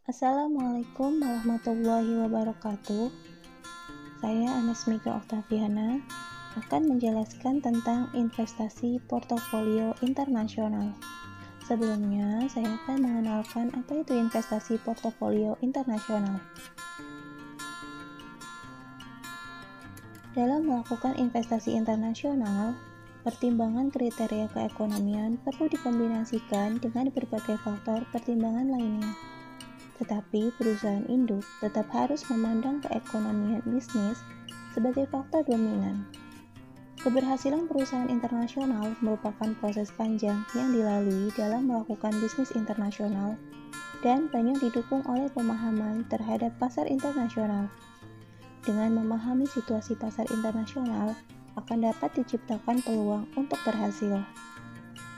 Assalamualaikum warahmatullahi wabarakatuh. Saya Anas Mika Oktaviana akan menjelaskan tentang investasi portofolio internasional. Sebelumnya, saya akan mengenalkan apa itu investasi portofolio internasional. Dalam melakukan investasi internasional, pertimbangan kriteria keekonomian perlu dikombinasikan dengan berbagai faktor pertimbangan lainnya. Tetapi perusahaan induk tetap harus memandang keekonomian bisnis sebagai faktor dominan. Keberhasilan perusahaan internasional merupakan proses panjang yang dilalui dalam melakukan bisnis internasional dan banyak didukung oleh pemahaman terhadap pasar internasional. Dengan memahami situasi pasar internasional, akan dapat diciptakan peluang untuk berhasil.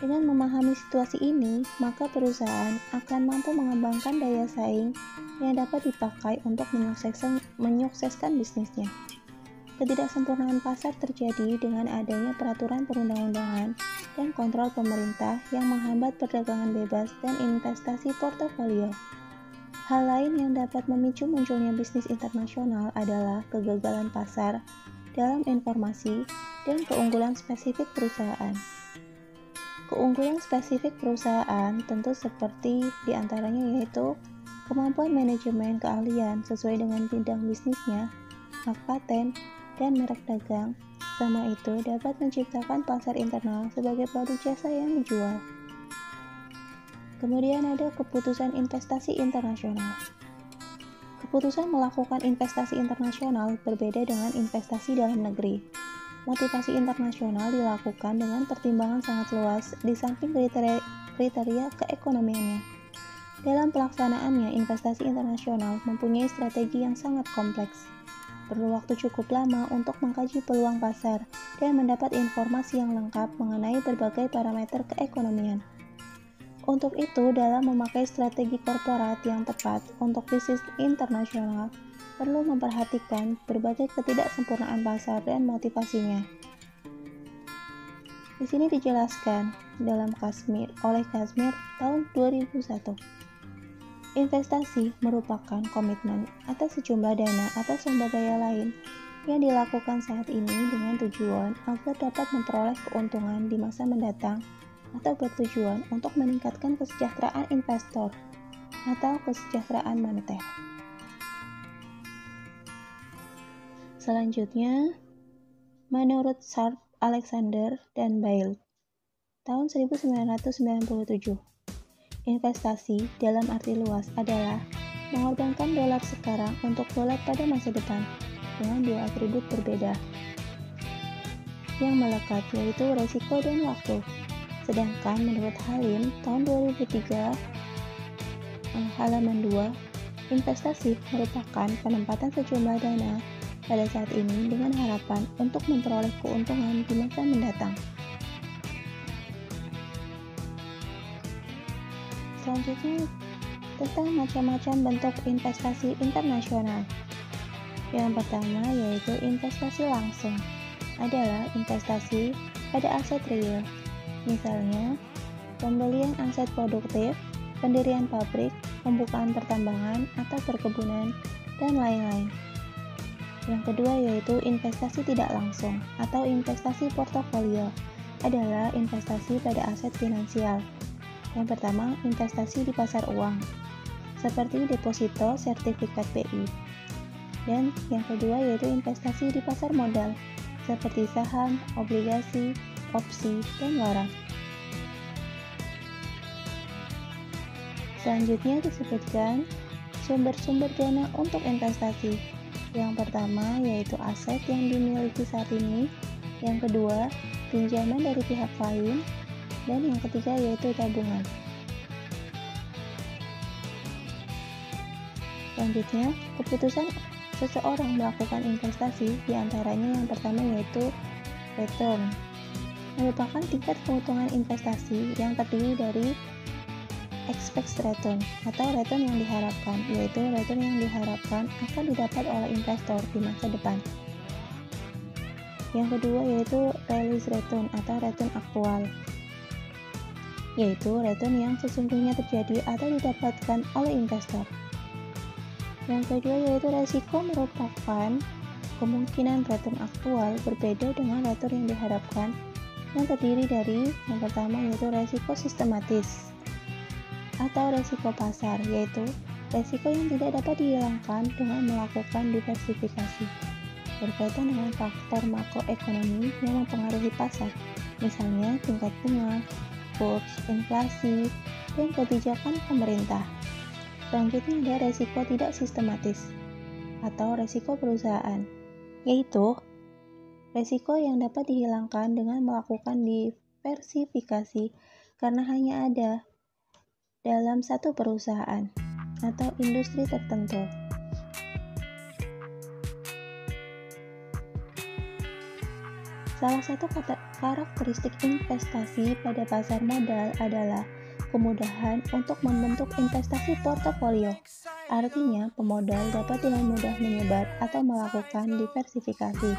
Dengan memahami situasi ini, maka perusahaan akan mampu mengembangkan daya saing yang dapat dipakai untuk menyukseskan bisnisnya. Ketidaksempurnaan pasar terjadi dengan adanya peraturan perundang-undangan dan kontrol pemerintah yang menghambat perdagangan bebas dan investasi portofolio. Hal lain yang dapat memicu munculnya bisnis internasional adalah kegagalan pasar dalam informasi dan keunggulan spesifik perusahaan. Keunggulan spesifik perusahaan tentu seperti diantaranya yaitu kemampuan manajemen keahlian sesuai dengan bidang bisnisnya, hak paten, dan merek dagang. Sama itu dapat menciptakan pasar internal sebagai produk jasa yang dijual. Kemudian ada keputusan investasi internasional. Keputusan melakukan investasi internasional berbeda dengan investasi dalam negeri. Motivasi internasional dilakukan dengan pertimbangan sangat luas di samping kriteria keekonomiannya. Dalam pelaksanaannya, investasi internasional mempunyai strategi yang sangat kompleks. Perlu waktu cukup lama untuk mengkaji peluang pasar dan mendapat informasi yang lengkap mengenai berbagai parameter keekonomian. Untuk itu, dalam memakai strategi korporat yang tepat untuk bisnis internasional, perlu memperhatikan berbagai ketidaksempurnaan pasar dan motivasinya. Di sini dijelaskan dalam oleh Kazmir tahun 2001. Investasi merupakan komitmen atas sejumlah dana atau sumber daya lain yang dilakukan saat ini dengan tujuan agar dapat memperoleh keuntungan di masa mendatang atau bertujuan untuk meningkatkan kesejahteraan investor atau kesejahteraan moneter. Selanjutnya, menurut Sharp, Alexander, dan Bailey, tahun 1997, investasi dalam arti luas adalah mengorbankan dolar sekarang untuk dolar pada masa depan dengan dua atribut berbeda yang melekat, yaitu resiko dan waktu. Sedangkan menurut Halim, tahun 2003, halaman 2, investasi merupakan penempatan sejumlah dana pada saat ini dengan harapan untuk memperoleh keuntungan di masa mendatang. Selanjutnya, tentang macam-macam bentuk investasi internasional. Yang pertama yaitu investasi langsung, adalah investasi pada aset real. Misalnya, pembelian aset produktif, pendirian pabrik, pembukaan pertambangan atau perkebunan, dan lain-lain. Yang kedua yaitu investasi tidak langsung atau investasi portofolio, adalah investasi pada aset finansial. Yang pertama, investasi di pasar uang, seperti deposito, sertifikat BI. Dan yang kedua yaitu investasi di pasar modal, seperti saham, obligasi, opsi, dan waran. Selanjutnya disebutkan sumber-sumber dana untuk investasi. Yang pertama yaitu aset yang dimiliki saat ini, yang kedua pinjaman dari pihak lain, dan yang ketiga yaitu tabungan. Selanjutnya, keputusan seseorang melakukan investasi diantaranya yang pertama yaitu return, merupakan tingkat keuntungan investasi yang terdiri dari expected return atau return yang diharapkan, yaitu return yang diharapkan akan didapat oleh investor di masa depan. Yang kedua yaitu realized return atau return aktual, yaitu return yang sesungguhnya terjadi atau didapatkan oleh investor. Yang kedua yaitu resiko merupakan kemungkinan return aktual berbeda dengan return yang diharapkan, yang terdiri dari yang pertama yaitu resiko sistematis atau resiko pasar, yaitu resiko yang tidak dapat dihilangkan dengan melakukan diversifikasi berkaitan dengan faktor makroekonomi yang mempengaruhi pasar, misalnya tingkat bunga, kurs, inflasi, dan kebijakan pemerintah. Selanjutnya ada resiko tidak sistematis atau resiko perusahaan, yaitu resiko yang dapat dihilangkan dengan melakukan diversifikasi karena hanya ada dalam satu perusahaan atau industri tertentu. Salah satu karakteristik investasi pada pasar modal adalah kemudahan untuk membentuk investasi portofolio. Artinya, pemodal dapat dengan mudah menyebar atau melakukan diversifikasi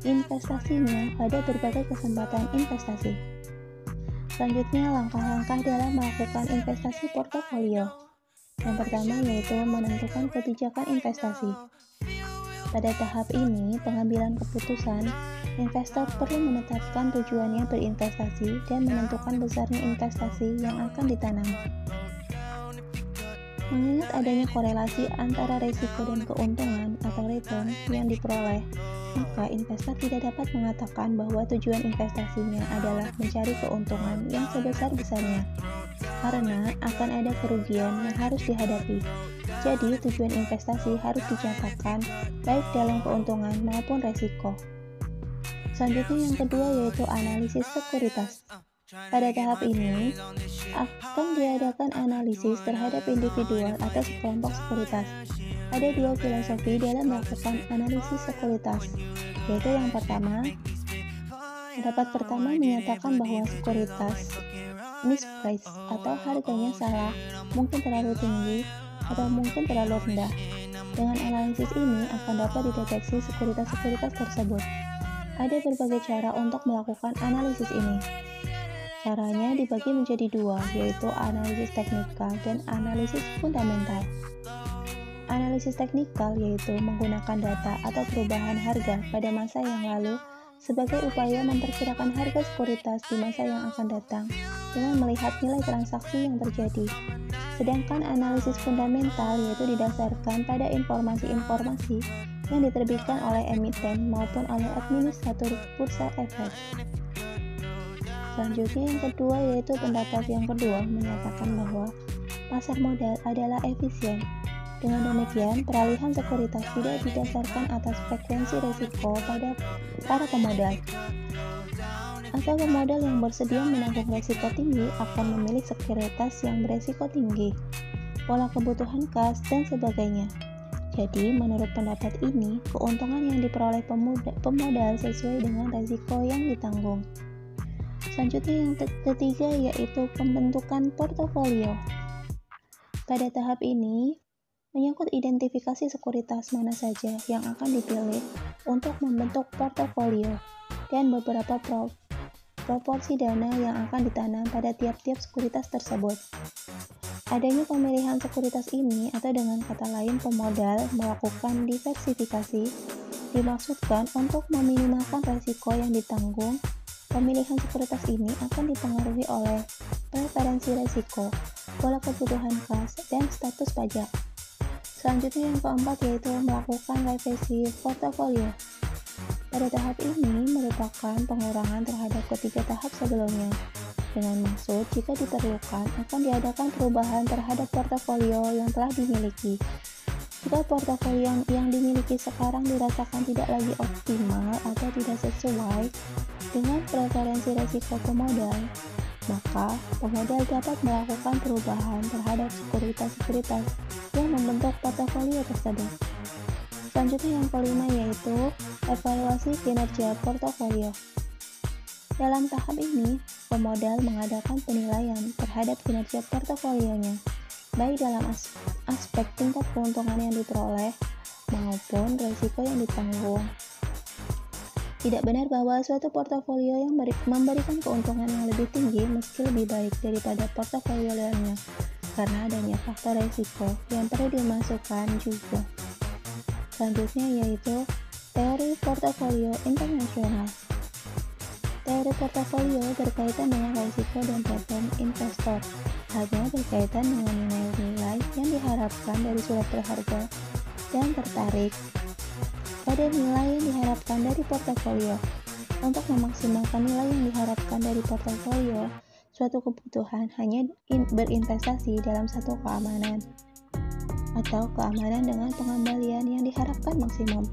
investasinya pada berbagai kesempatan investasi. Selanjutnya, langkah-langkah dalam melakukan investasi portofolio. Yang pertama yaitu menentukan kebijakan investasi. Pada tahap ini, pengambilan keputusan, investor perlu menetapkan tujuannya berinvestasi dan menentukan besarnya investasi yang akan ditanam. Mengingat adanya korelasi antara risiko dan keuntungan atau return yang diperoleh, maka investor tidak dapat mengatakan bahwa tujuan investasinya adalah mencari keuntungan yang sebesar-besarnya, karena akan ada kerugian yang harus dihadapi. Jadi, tujuan investasi harus dicatatkan baik dalam keuntungan maupun resiko. Selanjutnya yang kedua yaitu analisis sekuritas. Pada tahap ini, akan diadakan analisis terhadap individual atau sekelompok sekuritas. Ada dua filosofi dalam melakukan analisis sekuritas, yaitu yang pertama, pendapat pertama menyatakan bahwa sekuritas mispriced atau harganya salah, mungkin terlalu tinggi, atau mungkin terlalu rendah. Dengan analisis ini akan dapat dideteksi sekuritas-sekuritas tersebut. Ada berbagai cara untuk melakukan analisis ini. Caranya dibagi menjadi dua, yaitu analisis teknikal dan analisis fundamental. Analisis teknikal yaitu menggunakan data atau perubahan harga pada masa yang lalu sebagai upaya memperkirakan harga sekuritas di masa yang akan datang dengan melihat nilai transaksi yang terjadi. Sedangkan analisis fundamental yaitu didasarkan pada informasi-informasi yang diterbitkan oleh emiten maupun oleh administratur bursa efek. Selanjutnya yang kedua yaitu pendapat yang kedua menyatakan bahwa pasar modal adalah efisien. Dengan demikian, peralihan sekuritas tidak didasarkan atas frekuensi risiko pada para pemodal, atau pemodal yang bersedia menanggung risiko tinggi akan memilih sekuritas yang berisiko tinggi, pola kebutuhan kas, dan sebagainya. Jadi, menurut pendapat ini, keuntungan yang diperoleh pemodal sesuai dengan risiko yang ditanggung. Selanjutnya yang ketiga yaitu pembentukan portofolio. Pada tahap ini, menyangkut identifikasi sekuritas mana saja yang akan dipilih untuk membentuk portofolio dan beberapa proporsi dana yang akan ditanam pada tiap-tiap sekuritas tersebut. Adanya pemilihan sekuritas ini atau dengan kata lain pemodal melakukan diversifikasi dimaksudkan untuk meminimalkan risiko yang ditanggung. Pemilihan sekuritas ini akan dipengaruhi oleh preferensi risiko, pola kebutuhan kas, dan status pajak. Selanjutnya yang keempat yaitu melakukan revisi portofolio. Pada tahap ini merupakan pengurangan terhadap ketiga tahap sebelumnya. Dengan maksud jika diperlukan akan diadakan perubahan terhadap portofolio yang telah dimiliki. Jika portofolio yang dimiliki sekarang dirasakan tidak lagi optimal atau tidak sesuai dengan preferensi risiko pemodal, maka pemodal dapat melakukan perubahan terhadap sekuritas-sekuritas yang membentuk portofolio tersebut. Selanjutnya yang kelima yaitu evaluasi kinerja portofolio. Dalam tahap ini, pemodal mengadakan penilaian terhadap kinerja portofolionya, baik dalam aspek tingkat keuntungan yang diperoleh maupun risiko yang ditanggung. Tidak benar bahwa suatu portofolio yang memberikan keuntungan yang lebih tinggi meski lebih baik daripada portofolio lainnya. karena adanya faktor resiko yang perlu dimasukkan juga. Selanjutnya yaitu teori portofolio internasional. Teori portofolio berkaitan dengan risiko dan pattern investor. Halnya berkaitan dengan nilai-nilai yang diharapkan dari surat berharga dan tertarik pada nilai yang diharapkan dari portofolio. Untuk memaksimalkan nilai yang diharapkan dari portofolio, suatu kebutuhan hanya berinvestasi dalam satu keamanan atau keamanan dengan pengembalian yang diharapkan maksimum.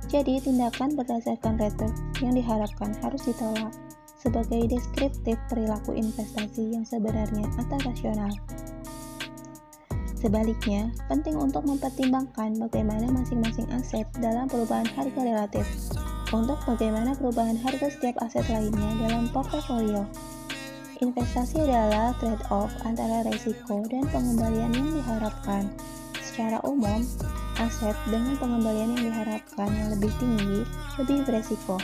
Jadi, tindakan berdasarkan return yang diharapkan harus ditolak sebagai deskriptif perilaku investasi yang sebenarnya atau rasional. Sebaliknya, penting untuk mempertimbangkan bagaimana masing-masing aset dalam perubahan harga relatif untuk bagaimana perubahan harga setiap aset lainnya dalam portofolio. Investasi adalah trade-off antara risiko dan pengembalian yang diharapkan. Secara umum, aset dengan pengembalian yang diharapkan yang lebih tinggi lebih beresiko.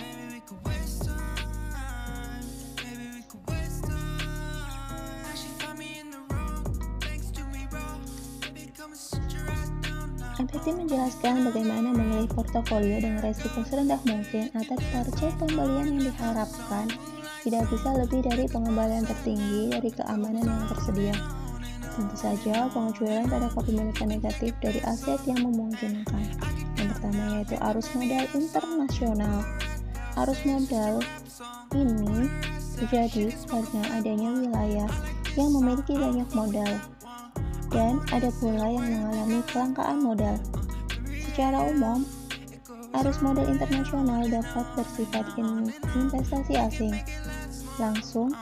MPT menjelaskan bagaimana memilih portofolio dengan risiko serendah mungkin atas target pembelian yang diharapkan tidak bisa lebih dari pengembalian tertinggi dari keamanan yang tersedia. Tentu saja, pengecualian pada kepemilikan negatif dari aset yang memungkinkan. Yang pertama yaitu arus modal internasional. Arus modal ini terjadi karena adanya wilayah yang memiliki banyak modal dan ada pula yang mengalami kelangkaan modal. Secara umum, arus modal internasional dapat bersifat investasi asing langsung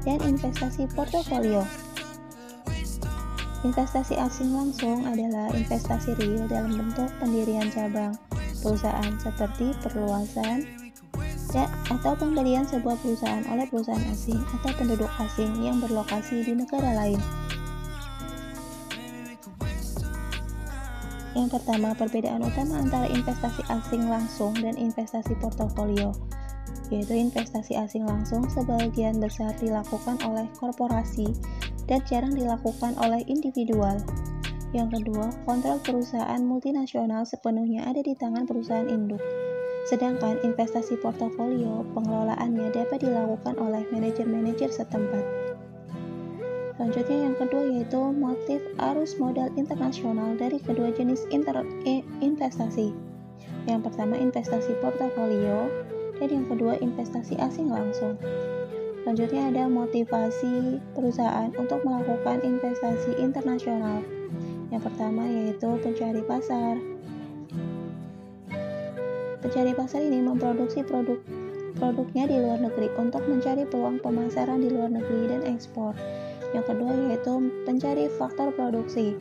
dan investasi portofolio. Investasi asing langsung adalah investasi real dalam bentuk pendirian cabang perusahaan seperti perluasan atau pembelian sebuah perusahaan oleh perusahaan asing atau penduduk asing yang berlokasi di negara lain. Yang pertama, perbedaan utama antara investasi asing langsung dan investasi portofolio, yaitu investasi asing langsung sebagian besar dilakukan oleh korporasi dan jarang dilakukan oleh individual. Yang kedua, kontrol perusahaan multinasional sepenuhnya ada di tangan perusahaan induk. Sedangkan investasi portofolio, pengelolaannya dapat dilakukan oleh manajer-manajer setempat. Selanjutnya yang kedua yaitu motif arus modal internasional dari kedua jenis investasi. Yang pertama investasi portofolio dan yang kedua investasi asing langsung. Selanjutnya ada motivasi perusahaan untuk melakukan investasi internasional. Yang pertama yaitu pencari pasar. Pencari pasar ini memproduksi produknya di luar negeri untuk mencari peluang pemasaran di luar negeri dan ekspor. Yang kedua yaitu pencari faktor produksi,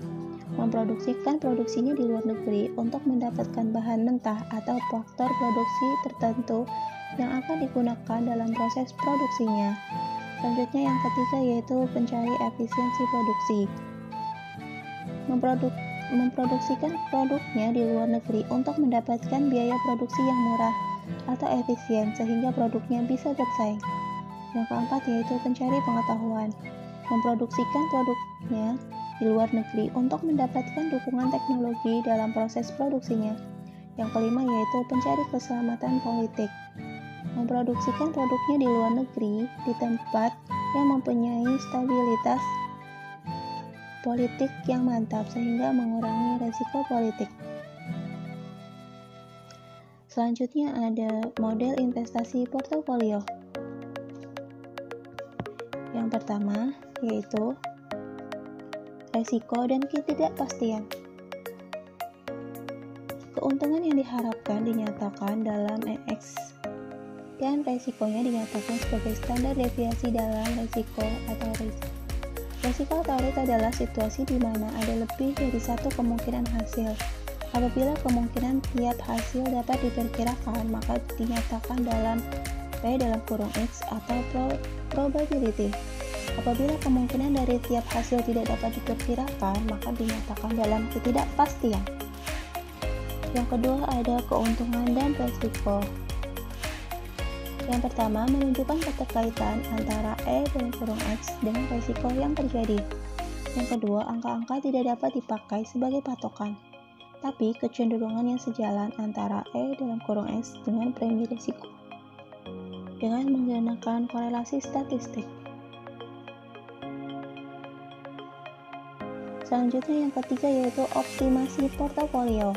memproduksikan produksinya di luar negeri untuk mendapatkan bahan mentah atau faktor produksi tertentu yang akan digunakan dalam proses produksinya. Selanjutnya yang ketiga yaitu pencari efisiensi produksi, memproduksikan produknya di luar negeri untuk mendapatkan biaya produksi yang murah atau efisien sehingga produknya bisa bersaing. Yang keempat yaitu pencari pengetahuan, memproduksikan produknya di luar negeri untuk mendapatkan dukungan teknologi dalam proses produksinya. Yang kelima yaitu pencari keselamatan politik, memproduksikan produknya di luar negeri di tempat yang mempunyai stabilitas politik yang mantap sehingga mengurangi resiko politik. Selanjutnya ada model investasi portofolio. Yang pertama yaitu resiko dan ketidakpastian. Keuntungan yang diharapkan dinyatakan dalam EX dan resikonya dinyatakan sebagai standar deviasi dalam resiko atau risk. Resiko atau risk adalah situasi di mana ada lebih dari satu kemungkinan hasil. Apabila kemungkinan tiap hasil dapat diperkirakan, maka dinyatakan dalam P dalam kurung X atau probability. Apabila kemungkinan dari tiap hasil tidak dapat diperkirakan, maka dinyatakan dalam ketidakpastian. Yang kedua ada keuntungan dan resiko. Yang pertama menunjukkan keterkaitan antara E dalam kurung X dengan resiko yang terjadi. Yang kedua, angka-angka tidak dapat dipakai sebagai patokan, tapi kecenderungan yang sejalan antara E(S) dengan premi risiko dengan menggunakan korelasi statistik. Selanjutnya yang ketiga yaitu optimasi portofolio.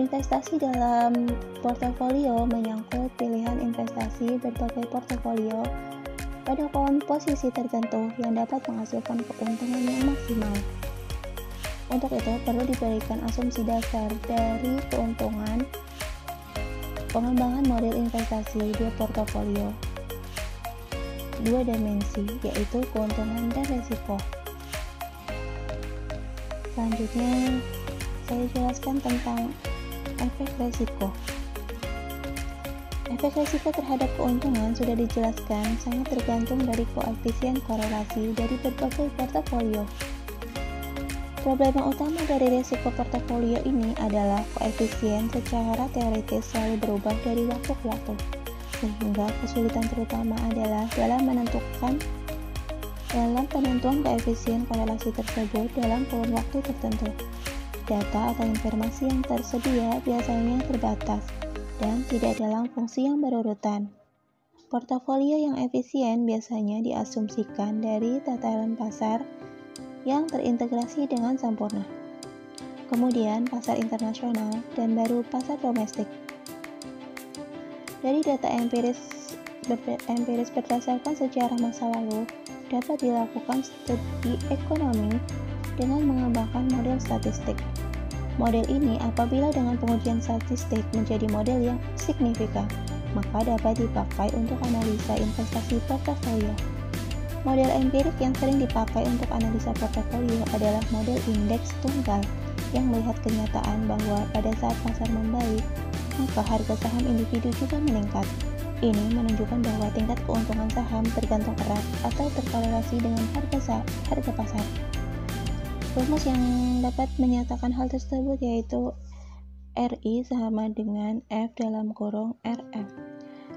Investasi dalam portofolio menyangkut pilihan investasi berbagai portofolio pada komposisi tertentu yang dapat menghasilkan keuntungan yang maksimal. Untuk itu perlu diberikan asumsi dasar dari keuntungan pengembangan model investasi di portofolio. Dua dimensi, yaitu keuntungan dan risiko. Selanjutnya, saya jelaskan tentang efek risiko. Efek risiko terhadap keuntungan sudah dijelaskan sangat tergantung dari koefisien korelasi dari berbagai portofolio. Problema utama dari risiko portofolio ini adalah koefisien secara teoritis selalu berubah dari waktu ke waktu, sehingga kesulitan terutama adalah dalam penentuan koefisien korelasi tersebut dalam kurun waktu tertentu. Data atau informasi yang tersedia biasanya terbatas dan tidak dalam fungsi yang berurutan. Portofolio yang efisien biasanya diasumsikan dari tataran pasar yang terintegrasi dengan sempurna. Kemudian pasar internasional dan baru pasar domestik. Dari data empiris berdasarkan sejarah masa lalu, dapat dilakukan studi ekonomi dengan mengembangkan model statistik. Model ini apabila dengan pengujian statistik menjadi model yang signifikan, maka dapat dipakai untuk analisa investasi portofolio. Model empirik yang sering dipakai untuk analisa portofolio adalah model indeks tunggal yang melihat kenyataan bahwa pada saat pasar membaik, maka harga saham individu juga meningkat. Ini menunjukkan bahwa tingkat keuntungan saham tergantung erat atau terkorelasi dengan harga pasar. Rumus yang dapat menyatakan hal tersebut yaitu RI sama dengan F dalam kurung RM.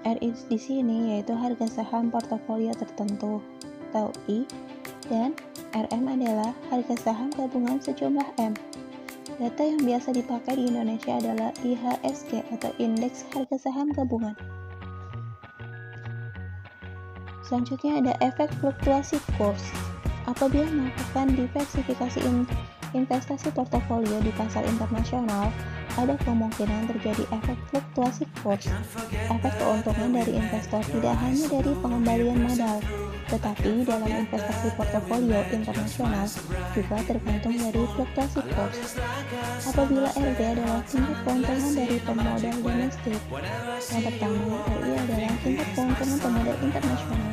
RI di sini yaitu harga saham portofolio tertentu atau I, dan RM adalah harga saham gabungan sejumlah M. Data yang biasa dipakai di Indonesia adalah IHSG atau Indeks Harga Saham Gabungan. Selanjutnya ada efek fluktuasi kurs. Apabila melakukan diversifikasi investasi portofolio di pasar internasional, ada kemungkinan terjadi efek fluktuasi kurs. Efek keuntungan dari investor tidak hanya dari pengembalian modal, tetapi dalam investasi portofolio internasional juga tergantung dari fluktuasi kurs. Apabila RD adalah tingkat keuntungan dari pemodal domestik, yang pertama RI adalah tingkat keuntungan pemodal internasional,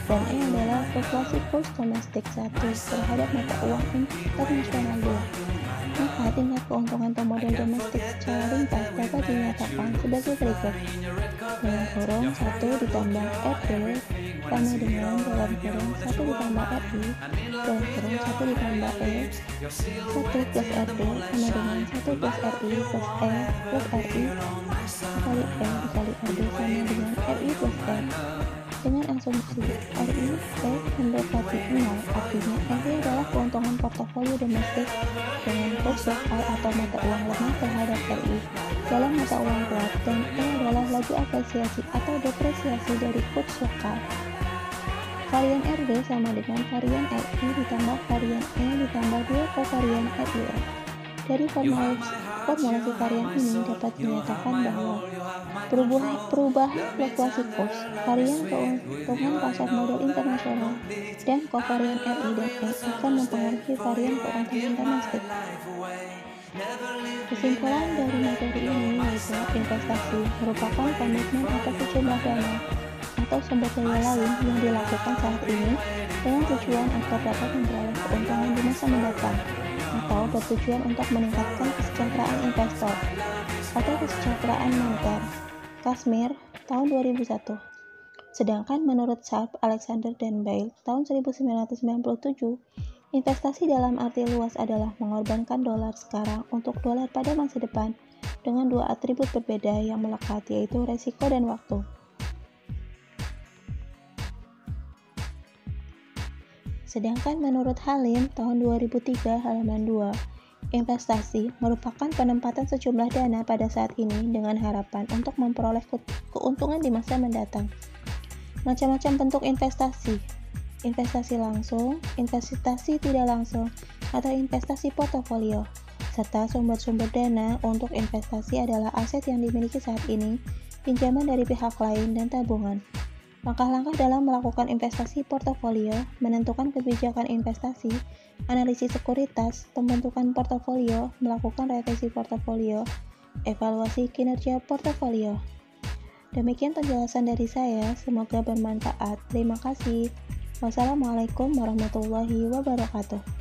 dan E adalah fluktuasi kurs domestik 1 terhadap mata uang internasional 2. Maka tingkat keuntungan pemodal domestik secara ringkas dapat dinyatakan sebagai berikut. Dalam kurung 1 ditambah RD sama dengan dalam kurung 1 ditambah RI, dalam kurung 1 ditambah E, 1 plus RD sama dengan 1 plus RI plus E plus RI dikali E dikali RD sama dengan RI plus E. Dengan asumsi RI E mendekati 0, artinya RI adalah keuntungan portofolio domestik dengan kurs lokal atau mata uang lemah terhadap RI dalam mata uang kuat, dan E adalah laju apresiasi atau depresiasi dari kurs lokal. Varian RD sama dengan varian RI ditambah varian E ditambah 2 kovarian RIE. Dari formulasi varian ini dapat dinyatakan bahwa perubahan fluktuasi kurs, varian keuntungan pasar modal internasional, dan kovarian RI dan E akan mempengaruhi varian keuntungan domestik. Kesimpulan dari materi ini yaitu investasi merupakan komitmen atau sejumlah dana atau sumber daya lain yang dilakukan saat ini dengan tujuan agar dapat memperoleh keuntungan di masa mendatang, atau bertujuan untuk meningkatkan kesejahteraan investor atau kesejahteraan moneter. Kashmir, tahun 2001. Sedangkan menurut Sharpe, Alexander, dan Bail, tahun 1997, investasi dalam arti luas adalah mengorbankan dolar sekarang untuk dolar pada masa depan dengan dua atribut berbeda yang melekat, yaitu resiko dan waktu. Sedangkan menurut Halim tahun 2003 halaman 2, investasi merupakan penempatan sejumlah dana pada saat ini dengan harapan untuk memperoleh keuntungan di masa mendatang. Macam-macam bentuk investasi: investasi langsung, investasi tidak langsung, atau investasi portofolio, serta sumber-sumber dana untuk investasi adalah aset yang dimiliki saat ini, pinjaman dari pihak lain, dan tabungan. Langkah-langkah dalam melakukan investasi portofolio, menentukan kebijakan investasi, analisis sekuritas, pembentukan portofolio, melakukan revisi portofolio, evaluasi kinerja portofolio. Demikian penjelasan dari saya, semoga bermanfaat. Terima kasih. Wassalamualaikum warahmatullahi wabarakatuh.